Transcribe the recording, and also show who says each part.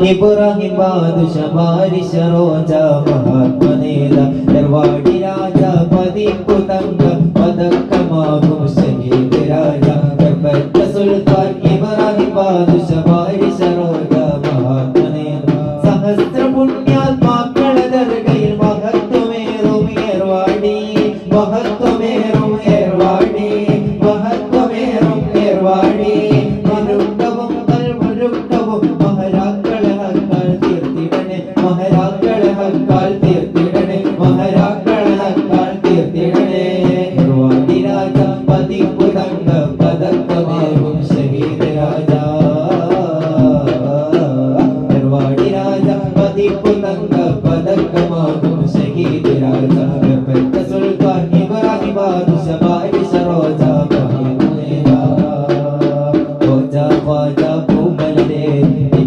Speaker 1: Ibrahim Badusha ബാരിഷ Roja മഹാത്മനേത എർവാടി Raja പതിപ്പു Thanka പതക്കമാകും Shaheed Raja ഗർഭത്ത Sultan Ibrahim Badusha ബാരിഷ Roja മഹാത്മനേത സഹസ്ര പുണ്യാത്മാക്കളെ ദർഗയിൽ മഹത്വമേറും Ervadi മഹത്വമേറും Ervadi മഹത്വമേറും Ervadi മരുക്കവും കൽമുരുക്കവും മഹരാക്ക